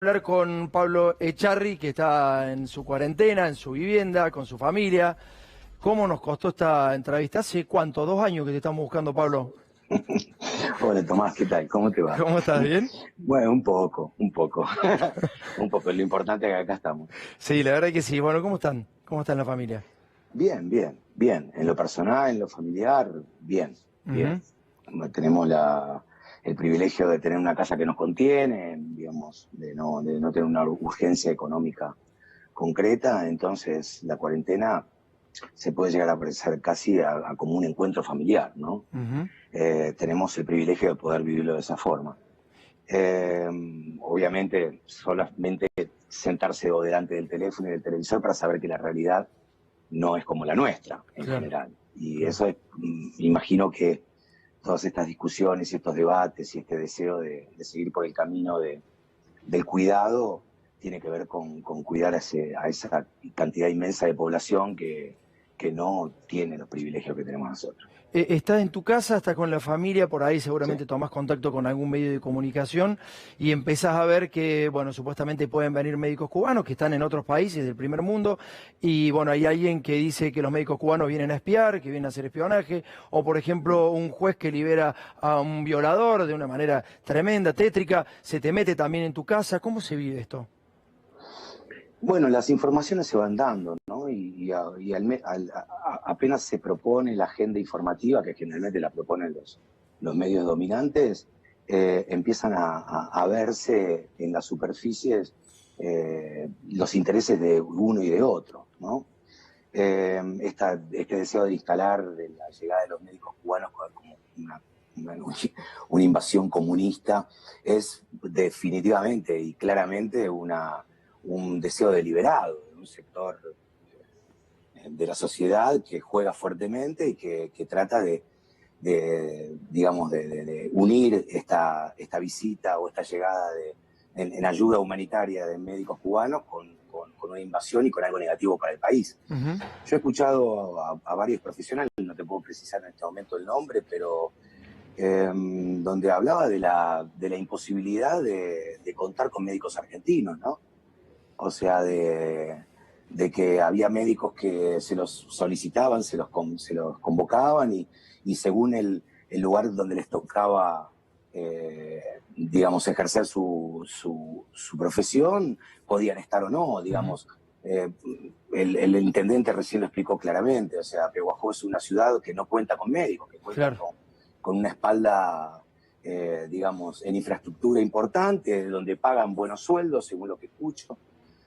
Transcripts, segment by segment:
Hablar con Pablo Echarri, que está en su cuarentena, en su vivienda, con su familia. ¿Cómo nos costó esta entrevista? ¿Hace cuánto? ¿2 años que te estamos buscando, Pablo? Hola Tomás, ¿qué tal? ¿Cómo te va? ¿Cómo estás? ¿Bien? Bueno, un poco, un poco. Lo importante es que acá estamos. Sí, la verdad que sí. Bueno, ¿cómo están? ¿Cómo está la familia? Bien, bien, bien. En lo personal, en lo familiar, bien, Ujú. bien. Tenemos el privilegio de tener una casa que nos contiene, digamos, de no tener una urgencia económica concreta. Entonces, la cuarentena se puede llegar a parecer casi a como un encuentro familiar, ¿no? Ujú. Tenemos el privilegio de poder vivirlo de esa forma. Eh, Obviamente, solamente sentarse o delante del teléfono y del televisor para saber que la realidad no es como la nuestra en Claro, general. Y claro. eso es, imagino que todas estas discusiones y estos debates y este deseo de seguir por el camino del cuidado tiene que ver con cuidar a esa cantidad inmensa de población que no tiene los privilegios que tenemos nosotros. Estás en tu casa, estás con la familia, por ahí ¿Sí? seguramente tomás contacto con algún medio de comunicación y empezás a ver que, bueno, supuestamente pueden venir médicos cubanos que están en otros países del primer mundo y, bueno, hay alguien que dice que los médicos cubanos vienen a espiar, que vienen a hacer espionaje, o, por ejemplo, un juez que libera a un violador de una manera tremenda, tétrica, se te mete también en tu casa. ¿Cómo se vive esto? Bueno, las informaciones se van dando, ¿no? Apenas se propone la agenda informativa, que generalmente la proponen los medios dominantes, empiezan a verse en las superficies los intereses de uno y de otro, ¿no? Este deseo de instalar de la llegada de los médicos cubanos como una, una invasión comunista es definitivamente y claramente un deseo deliberado de un sector de la sociedad que juega fuertemente y que trata digamos, de unir esta visita o esta llegada en ayuda humanitaria de médicos cubanos con una invasión y con algo negativo para el país. Ujú. Yo he escuchado a varios profesionales, no te puedo precisar en este momento el nombre, pero donde hablaba de la imposibilidad de contar con médicos argentinos, ¿no? O sea, de que había médicos que se los solicitaban, se los convocaban y según el lugar donde les tocaba, digamos, ejercer su profesión, podían estar o no, Ujú. digamos. Eh, el intendente recién lo explicó claramente, o sea, Pehuajó es una ciudad que no cuenta con médicos, que cuenta Claro. con una espalda, digamos, en infraestructura importante, donde pagan buenos sueldos, según lo que escucho.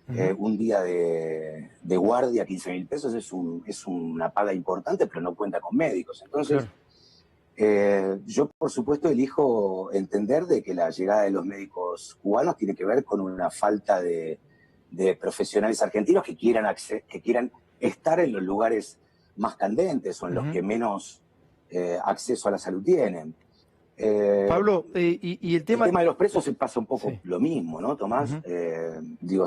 Ujú. Un día de guardia, 15.000 pesos, es una paga importante, pero no cuenta con médicos. Entonces, Claro. yo por supuesto elijo entender de que la llegada de los médicos cubanos tiene que ver con una falta de profesionales argentinos que quieran estar en los lugares más candentes o en los Ujú. que menos acceso a la salud tienen. Eh, Pablo, y el el tema... tema de los presos se pasa un poco Sí. lo mismo, ¿no, Tomás? Ujú. Digo,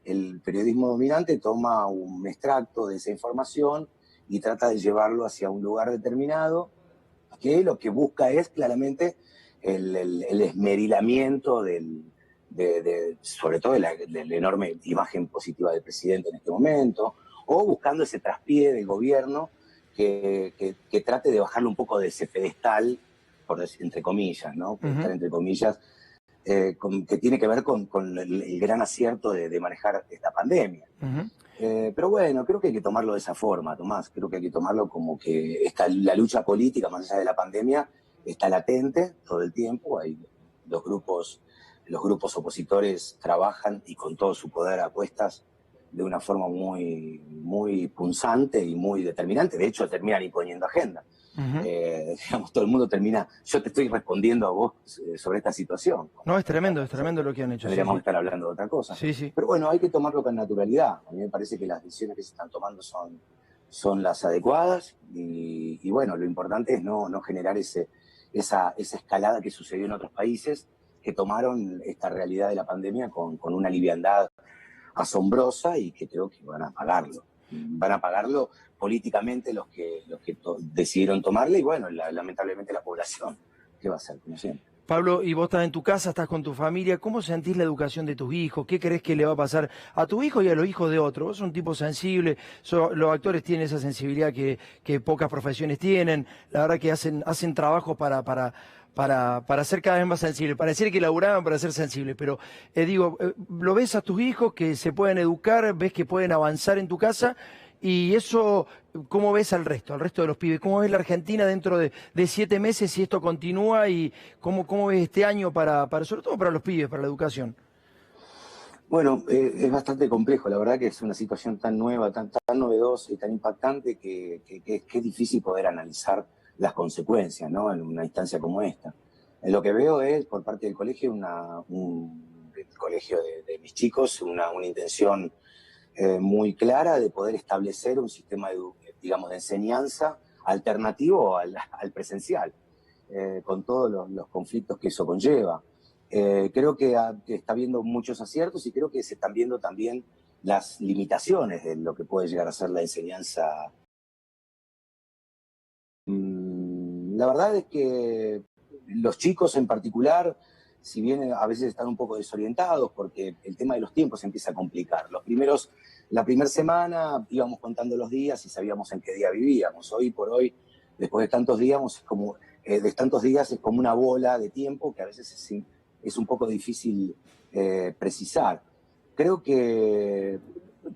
el periodismo dominante toma un extracto de esa información y trata de llevarlo hacia un lugar determinado, que lo que busca es claramente el esmerilamiento sobre todo de la enorme imagen positiva del presidente en este momento, o buscando ese traspié del gobierno que trate de bajarlo un poco de ese pedestal, por decir, entre comillas, ¿no? Pedestal Ujú. entre comillas, que tiene que ver con el gran acierto de manejar esta pandemia. Ujú. Pero bueno, creo que hay que tomarlo de esa forma, Tomás. Creo que hay que tomarlo como que la lucha política, más allá de la pandemia, está latente todo el tiempo. Los grupos, los grupos opositores trabajan y con todo su poder a cuestas de una forma muy, muy punzante y muy determinante. De hecho, terminan imponiendo agenda. Ujú. Digamos, todo el mundo termina. Yo te estoy respondiendo a vos sobre esta situación, No, como me es parece tremendo que lo que han hecho, sí, tendríamos que sí. estar hablando de otra cosa. Sí, sí. Pero bueno, hay que tomarlo con naturalidad. A mí me parece que las decisiones que se están tomando son las adecuadas y bueno, lo importante es no generar esa escalada que sucedió en otros países que tomaron esta realidad de la pandemia con una liviandad asombrosa y que creo que van a pagarlo. Van a pagarlo políticamente los que decidieron tomarle y bueno, lamentablemente la población. ¿Qué va a hacer? Como siempre. Pablo, y vos estás en tu casa, estás con tu familia, ¿cómo sentís la educación de tus hijos? ¿Qué crees que le va a pasar a tu hijo y a los hijos de otros? Vos sos un tipo sensible, los actores tienen esa sensibilidad que pocas profesiones tienen, la verdad que hacen trabajos para ser cada vez más sensibles, pareciera que laburaban para ser sensibles, pero lo ves a tus hijos que se pueden educar, ves que pueden avanzar en tu casa, y eso, ¿cómo ves al resto de los pibes? ¿Cómo ves la Argentina dentro de 7 meses si esto continúa? ¿Y cómo ves este año sobre todo para los pibes, para la educación? Bueno, es bastante complejo, la verdad que es una situación tan nueva, tan novedosa y tan impactante que es difícil poder analizar las consecuencias, ¿no? En una instancia como esta. Lo que veo es, por parte del colegio, del colegio de mis chicos, una intención muy clara de poder establecer un sistema, digamos, de enseñanza alternativo al presencial, con todos los conflictos que eso conlleva. Creo que está viendo muchos aciertos y creo que se están viendo también las limitaciones de lo que puede llegar a ser la enseñanza. La verdad es que los chicos en particular, si bien a veces están un poco desorientados porque el tema de los tiempos se empieza a complicar. La primera semana íbamos contando los días y sabíamos en qué día vivíamos. Hoy por hoy, después de tantos días, es como una bola de tiempo que a veces es un poco difícil precisar. Creo que,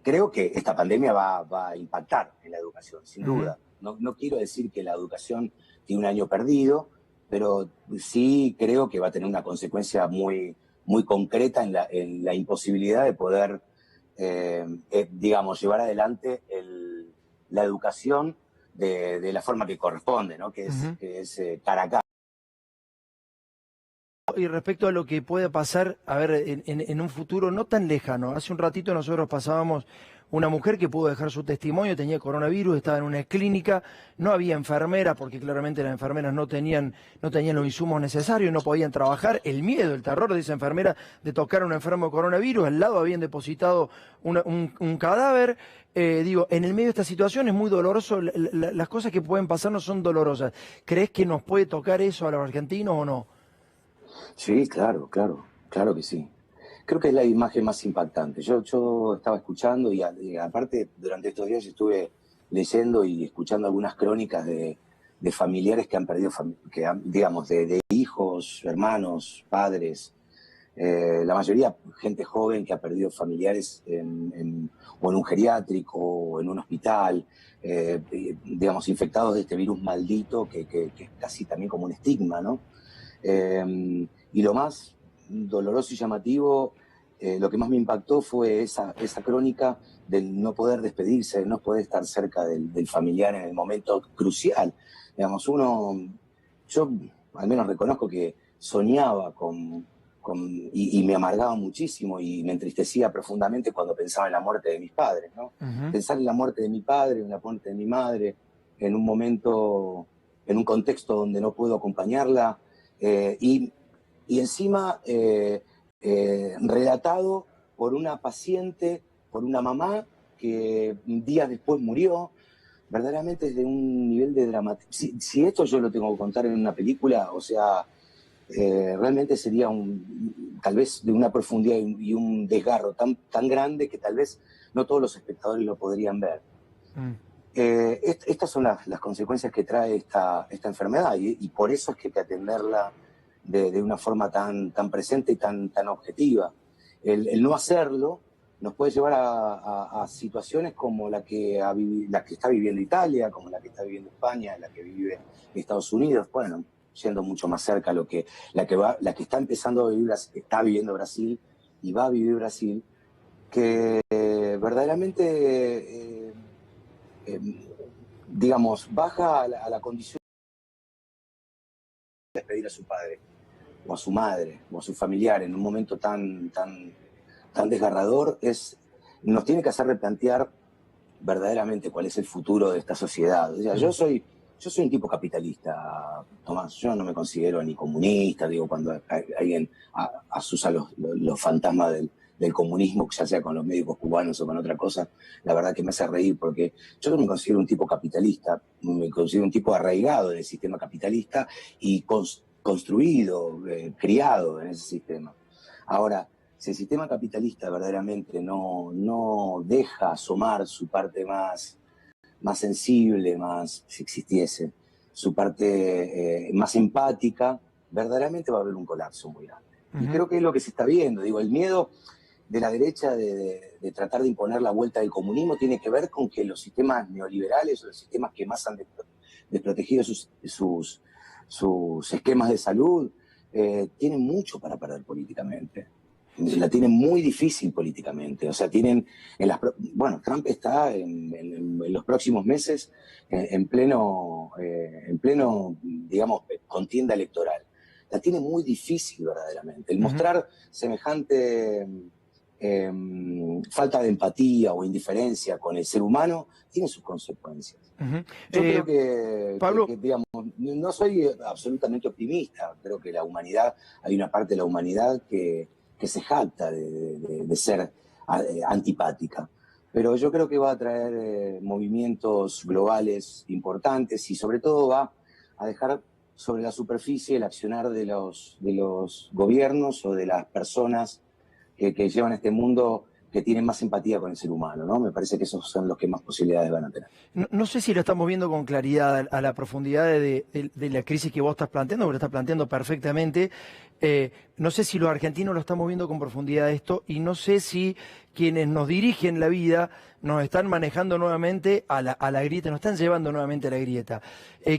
creo que esta pandemia va a impactar en la educación, sin duda. No quiero decir que la educación tiene un año perdido, pero sí creo que va a tener una consecuencia muy concreta en la imposibilidad de poder, digamos, llevar adelante la educación de la forma que corresponde, ¿no? Que es cara a cara. Y respecto a lo que pueda pasar, a ver, en un futuro no tan lejano, hace un ratito nosotros pasábamos una mujer que pudo dejar su testimonio, tenía coronavirus, estaba en una clínica, no había enfermera, porque claramente las enfermeras no tenían los insumos necesarios, no podían trabajar, el miedo, el terror de esa enfermera de tocar a un enfermo de coronavirus, al lado habían depositado un cadáver. En el medio de esta situación es muy doloroso, las cosas que pueden pasarnos son dolorosas. ¿Crees que nos puede tocar eso a los argentinos o no? Sí, claro que sí. Creo que es la imagen más impactante. Yo estaba escuchando y aparte durante estos días estuve leyendo y escuchando algunas crónicas de familiares que han perdido, digamos, de hijos, hermanos, padres, la mayoría gente joven que ha perdido familiares o en un geriátrico o en un hospital, digamos, infectados de este virus maldito que es casi también como un estigma, ¿no? Y lo más doloroso y llamativo, lo que más me impactó fue esa crónica del no poder despedirse, de no poder estar cerca del familiar en el momento crucial. Digamos, yo al menos reconozco que soñaba y me amargaba muchísimo y me entristecía profundamente cuando pensaba en la muerte de mis padres, ¿no? Pensar en la muerte de mi padre, en la muerte de mi madre, en un momento, en un contexto donde no puedo acompañarla, y encima relatado por una paciente, por una mamá que días después murió, verdaderamente es de un nivel de dramatismo. Si esto yo lo tengo que contar en una película, o sea, realmente sería tal vez de una profundidad y un desgarro tan grande que tal vez no todos los espectadores lo podrían ver. Estas son las consecuencias que trae esta enfermedad y por eso es que hay que atenderla de una forma tan presente y tan objetiva. El no hacerlo nos puede llevar a situaciones como la que está viviendo Italia, como la que está viviendo España, la que vive Estados Unidos, bueno, yendo mucho más cerca la que está empezando a vivir, está viviendo Brasil y va a vivir Brasil, que verdaderamente digamos, baja a la condición de despedir a su padre, o a su madre, o a su familiar en un momento tan desgarrador, nos tiene que hacer replantear verdaderamente cuál es el futuro de esta sociedad. O sea, yo soy un tipo capitalista, Tomás, yo no me considero ni comunista, digo, cuando alguien asusa los fantasmas del comunismo, ya sea con los médicos cubanos o con otra cosa, la verdad que me hace reír, porque yo no me considero un tipo capitalista, me considero un tipo arraigado en el sistema capitalista y construido, criado en ese sistema. Ahora, si el sistema capitalista verdaderamente no deja asomar su parte más sensible, más, si existiese, su parte más empática, verdaderamente va a haber un colapso muy grande. Y creo que es lo que se está viendo. Digo, el miedo de la derecha de tratar de imponer la vuelta del comunismo tiene que ver con que los sistemas neoliberales o los sistemas que más han desprotegido sus esquemas de salud tienen mucho para perder políticamente. La tienen muy difícil políticamente. O sea, bueno, Trump está en los próximos meses en pleno, digamos, contienda electoral. La tiene muy difícil verdaderamente. El mostrar semejante falta de empatía o indiferencia con el ser humano tiene sus consecuencias. Yo creo Pablo, digamos, no soy absolutamente optimista. Creo que hay una parte de la humanidad que se jacta de ser antipática. Pero yo creo que va a traer movimientos globales importantes y sobre todo va a dejar sobre la superficie el accionar de los gobiernos o de las personas que llevan este mundo, que tienen más empatía con el ser humano, ¿no? Me parece que esos son los que más posibilidades van a tener. No sé si lo estamos viendo con claridad a la profundidad de la crisis que vos estás planteando, porque lo estás planteando perfectamente. No sé si los argentinos lo estamos viendo con profundidad esto, y no sé si quienes nos dirigen la vida nos están manejando nuevamente a la grieta, nos están llevando nuevamente a la grieta.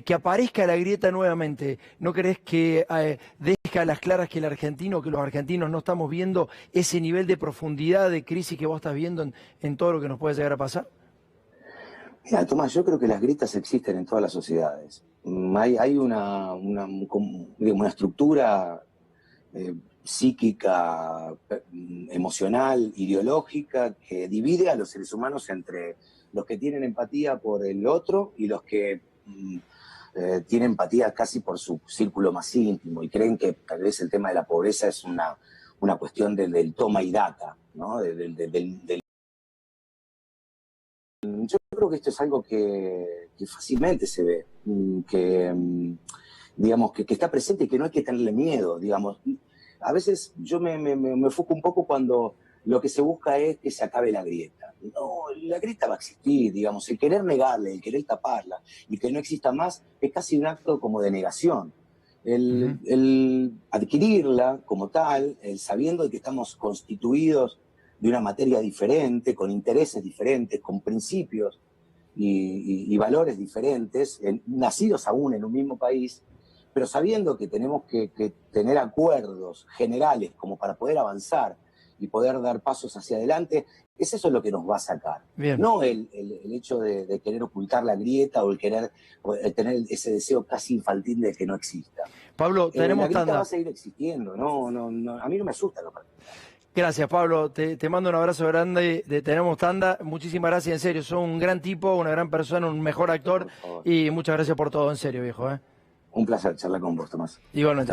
Que aparezca la grieta nuevamente, ¿no crees que deja a las claras que que los argentinos no estamos viendo ese nivel de profundidad de crisis que vos estás viendo en todo lo que nos puede llegar a pasar? Mira, Tomás, yo creo que las grietas existen en todas las sociedades. Hay una estructura psíquica, emocional, ideológica, que divide a los seres humanos entre los que tienen empatía por el otro y los que tienen empatía casi por su círculo más íntimo y creen que tal vez el tema de la pobreza es una cuestión del toma y daca, ¿no? Yo creo que esto es algo que fácilmente se ve, digamos, que está presente y que no hay que tenerle miedo, digamos. A veces yo me enfoco un poco cuando lo que se busca es que se acabe la grieta. No, la grieta va a existir, digamos, el querer negarla, el querer taparla y que no exista más es casi un acto como de negación. El adquirirla como tal, sabiendo que estamos constituidos de una materia diferente, con intereses diferentes, con principios y valores diferentes, nacidos aún en un mismo país, pero sabiendo que tenemos que tener acuerdos generales como para poder avanzar y poder dar pasos hacia adelante, es eso lo que nos va a sacar. Bien. No el hecho de querer ocultar la grieta o el querer tener ese deseo casi infantil de que no exista. Pablo, tenemos la grieta tanda. va a seguir existiendo, no, a mí no me asusta lo particular. Gracias, Pablo. Te mando un abrazo grande. Tenemos tanda. Muchísimas gracias, en serio. Sos un gran tipo, una gran persona, un mejor actor. Y muchas gracias por todo, en serio, viejo. Un placer charlar con vos, Tomás. Igualmente.